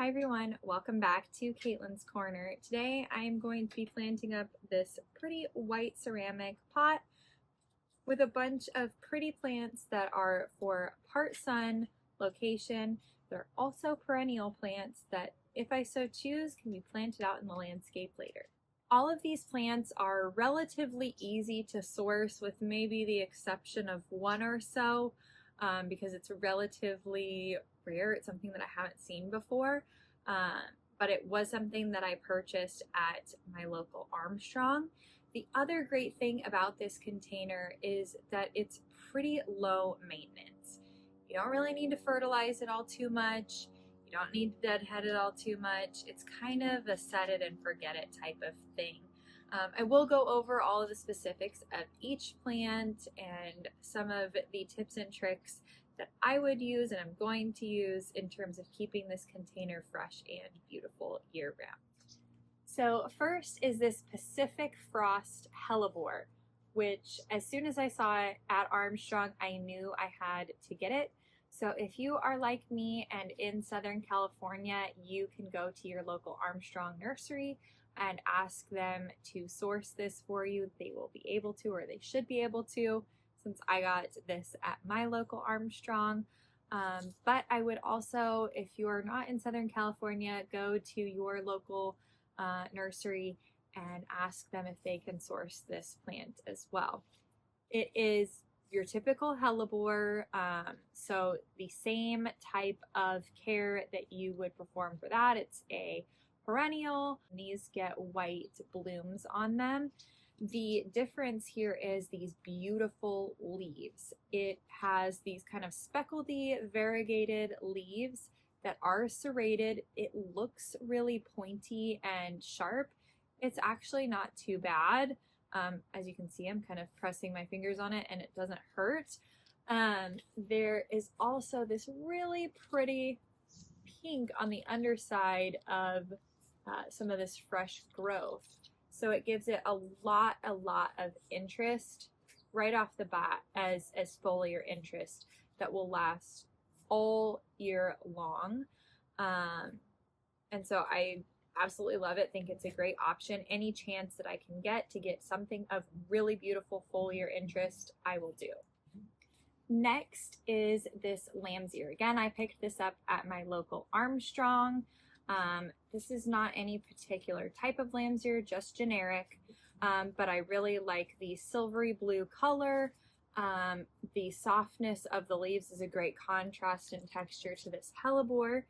Hi everyone, welcome back to Caitlin's Corner. Today I am going to be planting up this pretty white ceramic pot with a bunch of pretty plants that are for part sun location. They're also perennial plants that, if I so choose, can be planted out in the landscape later. All of these plants are relatively easy to source, with maybe the exception of one or so, because it's relatively rare. It's something that I haven't seen before, but it was something that I purchased at my local Armstrong. The other great thing about this container is that it's pretty low maintenance. You don't really need to fertilize it all too much. You don't need to deadhead it all too much. It's kind of a set it and forget it type of thing. I will go over all of the specifics of each plant and some of the tips and tricks that I would use and I'm going to use in terms of keeping this container fresh and beautiful year round. So first is this Pacific Frost Hellebore, which as soon as I saw it at Armstrong, I knew I had to get it. So if you are like me and in Southern California, you can go to your local Armstrong nursery and ask them to source this for you. They will be able to, or they should be able to, since I got this at my local Armstrong. But I would also, if you're not in Southern California, go to your local nursery and ask them if they can source this plant as well. It is your typical hellebore, so the same type of care that you would perform for that. It's a perennial. These get white blooms on them. The difference here is these beautiful leaves. It has these kind of speckledy, variegated leaves that are serrated. It looks really pointy and sharp. It's actually not too bad. As you can see, I'm kind of pressing my fingers on it and it doesn't hurt. There is also this really pretty pink on the underside of some of this fresh growth. So it gives it a lot of interest right off the bat as foliar interest that will last all year long. And so I absolutely love it. Think it's a great option. Any chance that I can get to get something of really beautiful foliar interest, I will do. Next is this lamb's ear. Again, I picked this up at my local Armstrong. This is not any particular type of lamb's ear, just generic, but I really like the silvery blue color. The softness of the leaves is a great contrast and texture to this hellebore.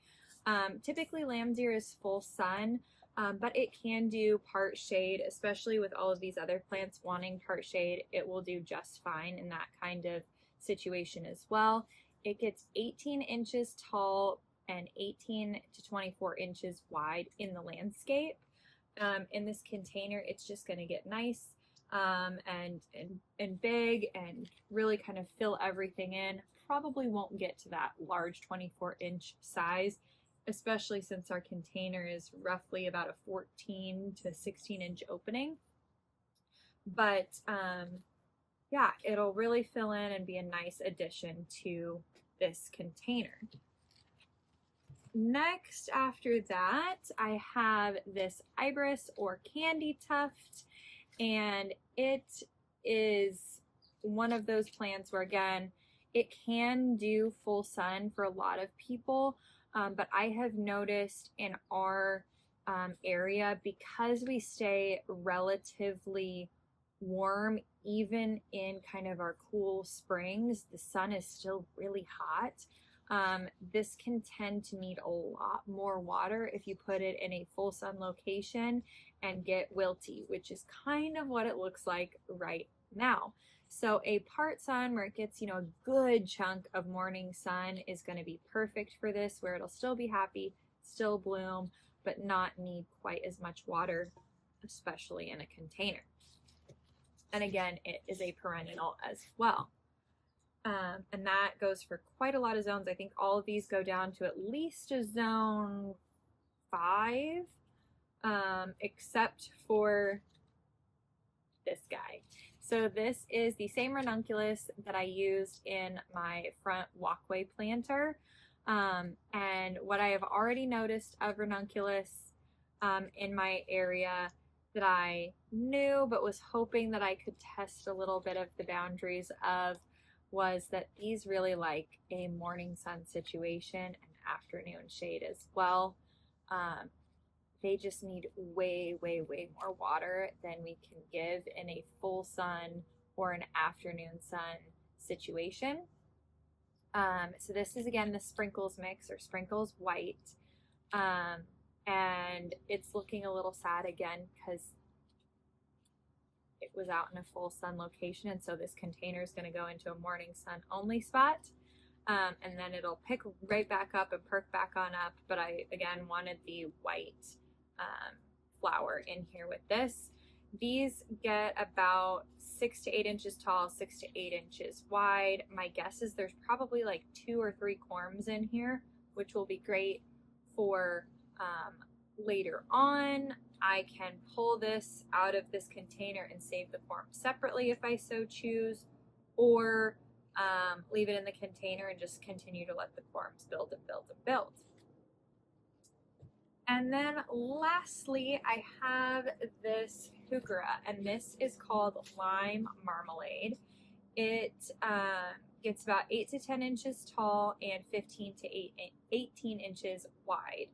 Typically lamb's ear is full sun, but it can do part shade, especially with all of these other plants wanting part shade. It will do just fine in that kind of situation as well. It gets 18 inches tall and 18 to 24 inches wide in the landscape. In this container, it's just going to get nice and big and really kind of fill everything in. Probably won't get to that large 24-inch size, especially since our container is roughly about a 14 to 16-inch opening. But yeah, it'll really fill in and be a nice addition to this container. Next, after that, I have this Ibis or Candytuft, and it is one of those plants where, again, it can do full sun for a lot of people, but I have noticed in our area, because we stay relatively warm, even in kind of our cool springs, the sun is still really hot. This can tend to need a lot more water if you put it in a full sun location and get wilty, which is kind of what it looks like right now. So a part sun where it gets, a good chunk of morning sun is going to be perfect for this, where it'll still be happy, still bloom, but not need quite as much water, especially in a container. And again, it is a perennial as well. And that goes for quite a lot of zones. I think all of these go down to at least a zone 5, except for this guy. So this is the same ranunculus that I used in my front walkway planter. And what I have already noticed of ranunculus in my area that I knew but was hoping that I could test a little bit of the boundaries of was that these really like a morning sun situation and afternoon shade as well. They just need way, way, way more water than we can give in a full sun or an afternoon sun situation. So this is again the sprinkles mix or sprinkles white. And it's looking a little sad again because it was out in a full sun location, and so this container is going to go into a morning sun only spot, and then it'll pick right back up and perk back on up. But I again wanted the white flower in here with this. These get about 6 to 8 inches tall, 6 to 8 inches wide. My guess is there's probably like 2 or 3 corms in here, which will be great for later on. I can pull this out of this container and save the corm separately if I so choose, or leave it in the container and just continue to let the corms build and build and build. And then lastly, I have this Heuchera, and this is called Lime Marmalade. It gets about 8 to 10 inches tall and 15 to 18 inches wide.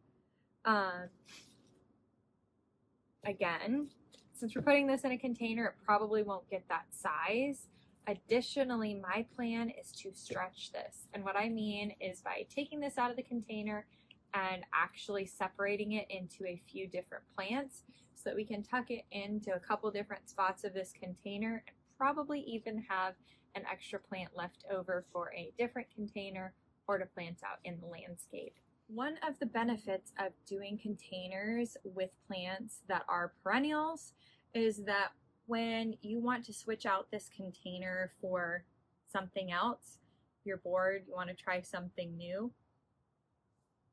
Again, since we're putting this in a container, it probably won't get that size. Additionally, my plan is to stretch this. And what I mean is by taking this out of the container and actually separating it into a few different plants so that we can tuck it into a couple different spots of this container and probably even have an extra plant left over for a different container or to plant out in the landscape. One of the benefits of doing containers with plants that are perennials is that when you want to switch out this container for something else, you're bored, you want to try something new,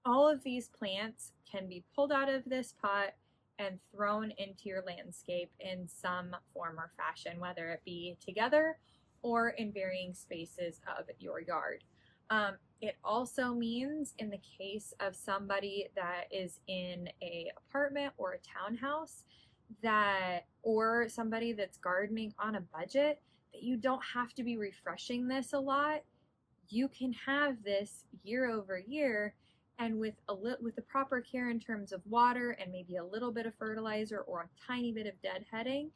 all of these plants can be pulled out of this pot and thrown into your landscape in some form or fashion, whether it be together or in varying spaces of your yard. It also means in the case of somebody that is in a apartment or a townhouse that, or somebody that's gardening on a budget, that you don't have to be refreshing this a lot. You can have this year over year, and with the proper care in terms of water and maybe a little bit of fertilizer or a tiny bit of deadheading,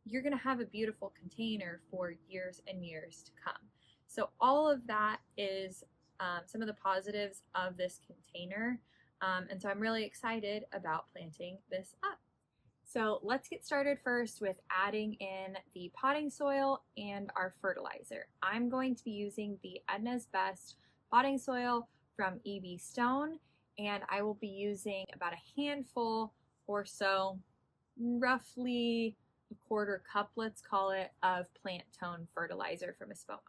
you're going to have a beautiful container for years and years to come. So all of that is some of the positives of this container. And so I'm really excited about planting this up. So let's get started first with adding in the potting soil and our fertilizer. I'm going to be using the Edna's Best potting soil from EB Stone, and I will be using about a handful or so, roughly a quarter cup, let's call it, of plant tone fertilizer from Espoma.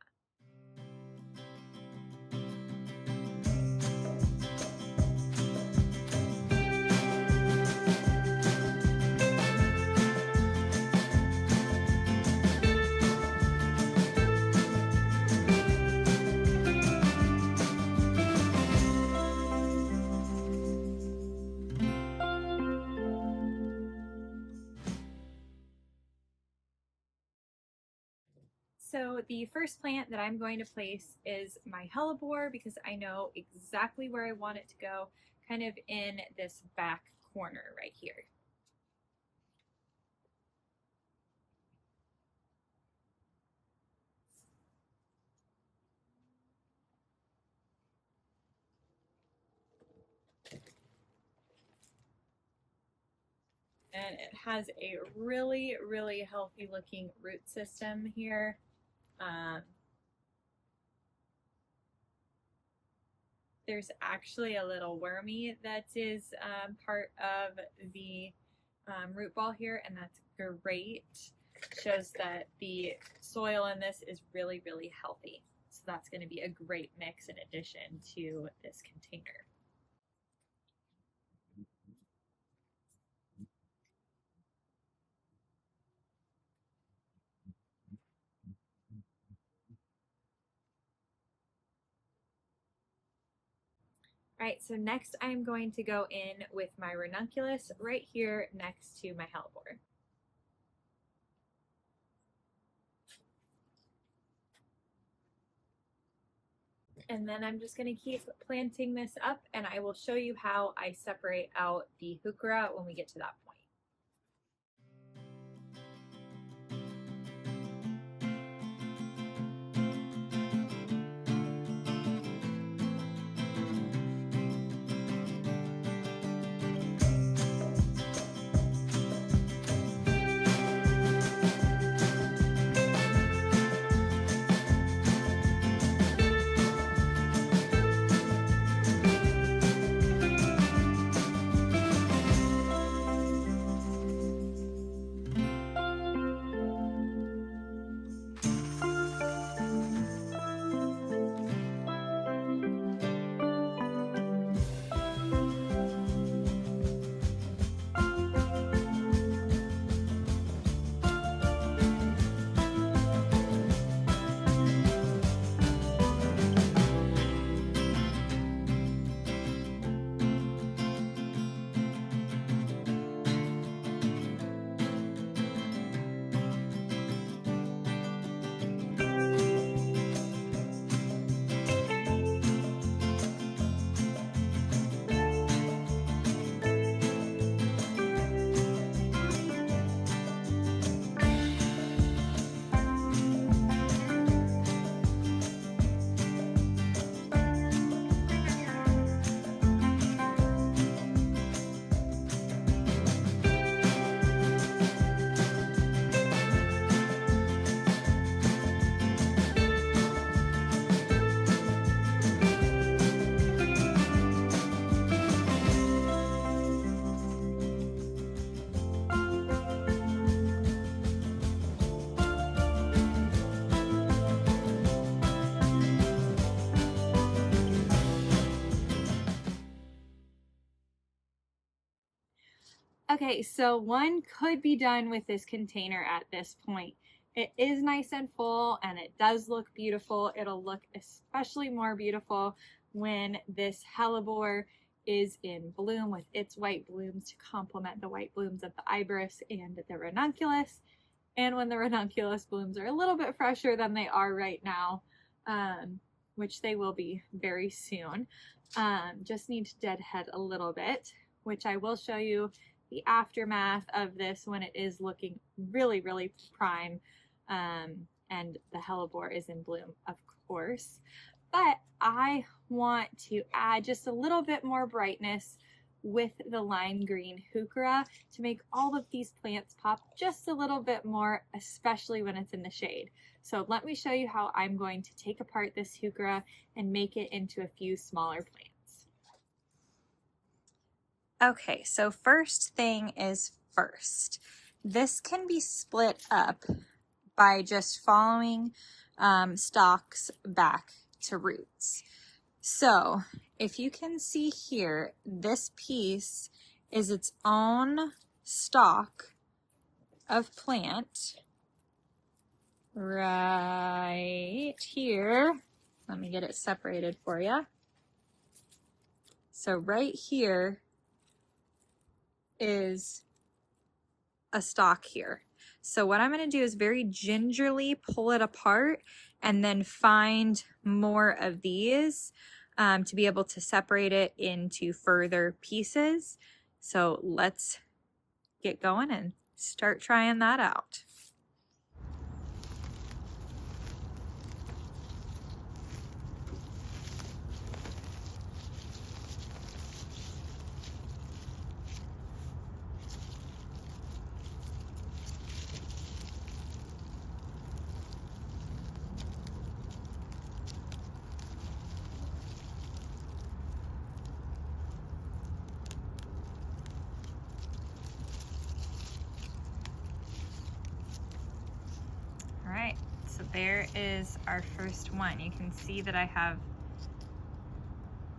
So the first plant that I'm going to place is my hellebore because I know exactly where I want it to go, kind of in this back corner right here. And it has a really, really healthy looking root system here. There's actually a little wormy that is part of the root ball here, and that's great. Shows that the soil in this is really, really healthy. So that's going to be a great mix in addition to this container. Alright, so next I'm going to go in with my ranunculus right here next to my hellebore. And then I'm just going to keep planting this up, and I will show you how I separate out the heuchera when we get to that point. Okay, so one could be done with this container at this point. It is nice and full and it does look beautiful. It'll look especially more beautiful when this hellebore is in bloom with its white blooms to complement the white blooms of the iris and the ranunculus. And when the ranunculus blooms are a little bit fresher than they are right now, which they will be very soon. Just need to deadhead a little bit, which I will show you the aftermath of this when it is looking really, really prime, and the hellebore is in bloom, of course. But I want to add just a little bit more brightness with the lime green heuchera to make all of these plants pop just a little bit more, especially when it's in the shade. So let me show you how I'm going to take apart this heuchera and make it into a few smaller plants. Okay, so first thing is first. This can be split up by just following stalks back to roots. So if you can see here, this piece is its own stalk of plant right here. Let me get it separated for you. So right here is a stalk here. So what I'm going to do is very gingerly pull it apart and then find more of these to be able to separate it into further pieces. So let's get going and start trying that out. All right, so there is our first one. You can see that I have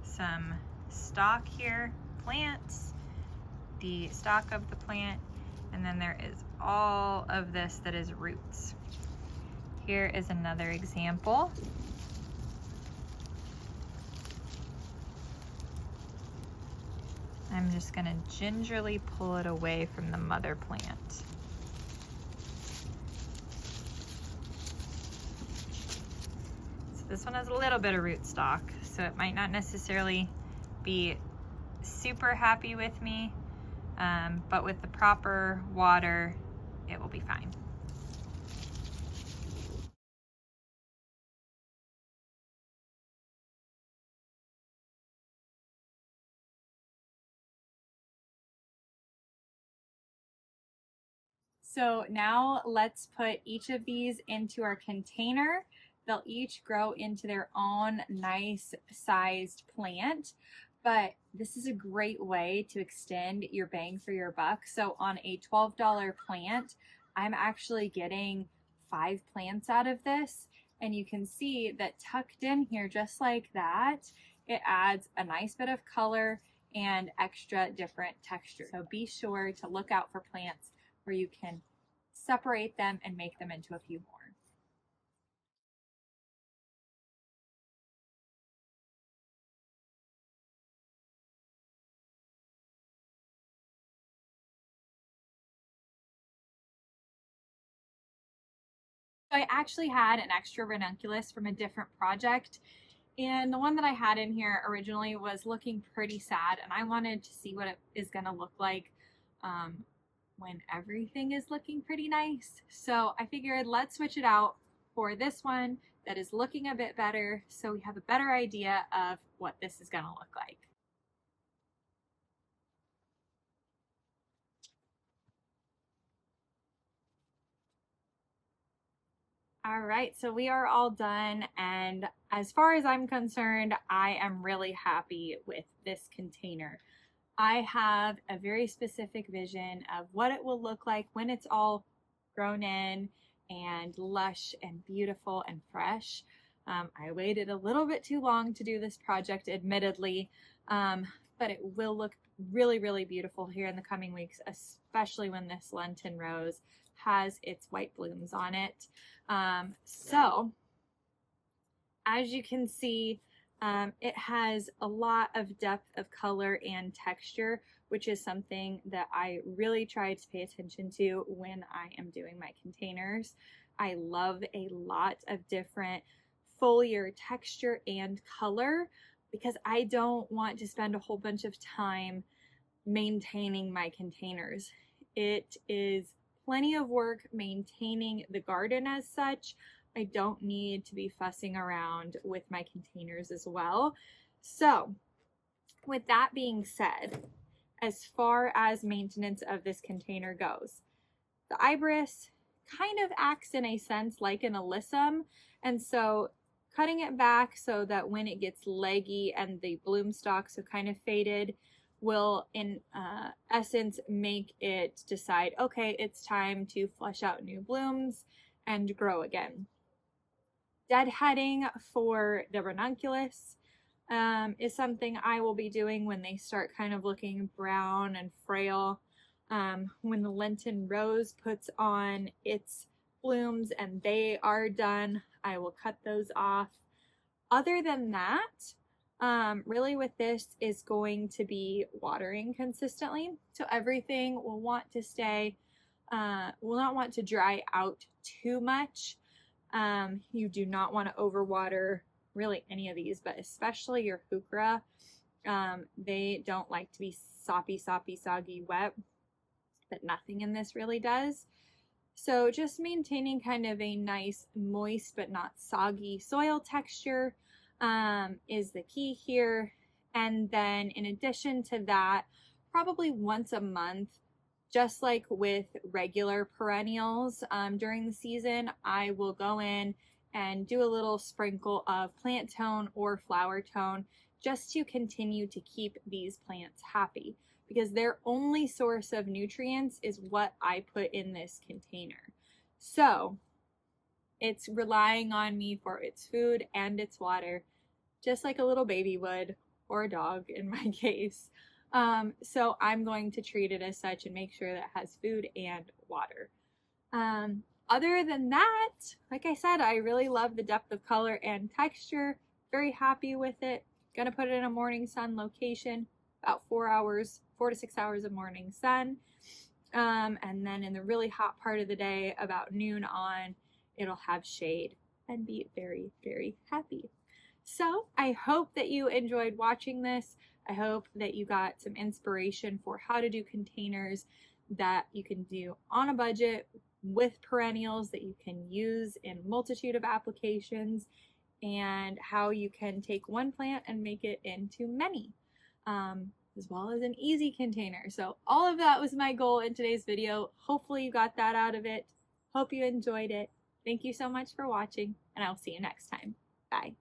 some stalk here, plants, the stalk of the plant, and then there is all of this that is roots. Here is another example. I'm just gonna gingerly pull it away from the mother plant. So this one has a little bit of rootstock, so it might not necessarily be super happy with me, but with the proper water, it will be fine. So now let's put each of these into our container. They'll each grow into their own nice sized plant, but this is a great way to extend your bang for your buck. So on a $12 plant, I'm actually getting 5 plants out of this. And you can see that tucked in here, just like that, it adds a nice bit of color and extra different texture. So be sure to look out for plants where you can separate them and make them into a few more. So I actually had an extra ranunculus from a different project, and the one that I had in here originally was looking pretty sad, and I wanted to see what it is going to look like when everything is looking pretty nice. So I figured let's switch it out for this one that is looking a bit better, so we have a better idea of what this is going to look like. All right, so we are all done, and as far as I'm concerned, I am really happy with this container. I have a very specific vision of what it will look like when it's all grown in and lush and beautiful and fresh. I waited a little bit too long to do this project, admittedly, but it will look really, really beautiful here in the coming weeks, especially when this Lenten rose has its white blooms on it. So as you can see, it has a lot of depth of color and texture, which is something that I really try to pay attention to when I am doing my containers. I love a lot of different foliar texture and color because I don't want to spend a whole bunch of time maintaining my containers. It is plenty of work maintaining the garden as such. I don't need to be fussing around with my containers as well. So with that being said, as far as maintenance of this container goes, the Ibris kind of acts in a sense like an alyssum, and so cutting it back so that when it gets leggy and the bloom stalks have kind of faded will in essence make it decide, okay, it's time to flush out new blooms and grow again. Deadheading for the ranunculus is something I will be doing when they start kind of looking brown and frail. When the Lenten rose puts on its blooms and they are done, I will cut those off. Other than that, really with this is going to be watering consistently. So everything will want to stay, will not want to dry out too much. You do not want to overwater really any of these, but especially your Heuchera. They don't like to be soppy, soggy, wet, but nothing in this really does. So just maintaining kind of a nice moist but not soggy soil texture is the key here. And then in addition to that, probably once a month, just like with regular perennials during the season, I will go in and do a little sprinkle of plant tone or flower tone just to continue to keep these plants happy, because their only source of nutrients is what I put in this container. So it's relying on me for its food and its water, just like a little baby would, or a dog in my case. So I'm going to treat it as such and make sure that it has food and water. Other than that, like I said, I really love the depth of color and texture. Very happy with it. Gonna put it in a morning sun location. about 4 to 6 hours of morning sun. And then in the really hot part of the day, about noon on, it'll have shade and be very, very happy. So I hope that you enjoyed watching this. I hope that you got some inspiration for how to do containers that you can do on a budget with perennials that you can use in a multitude of applications, and how you can take one plant and make it into many, as well as an easy container. So all of that was my goal in today's video. Hopefully you got that out of it. Hope you enjoyed it. Thank you so much for watching, and I'll see you next time. Bye.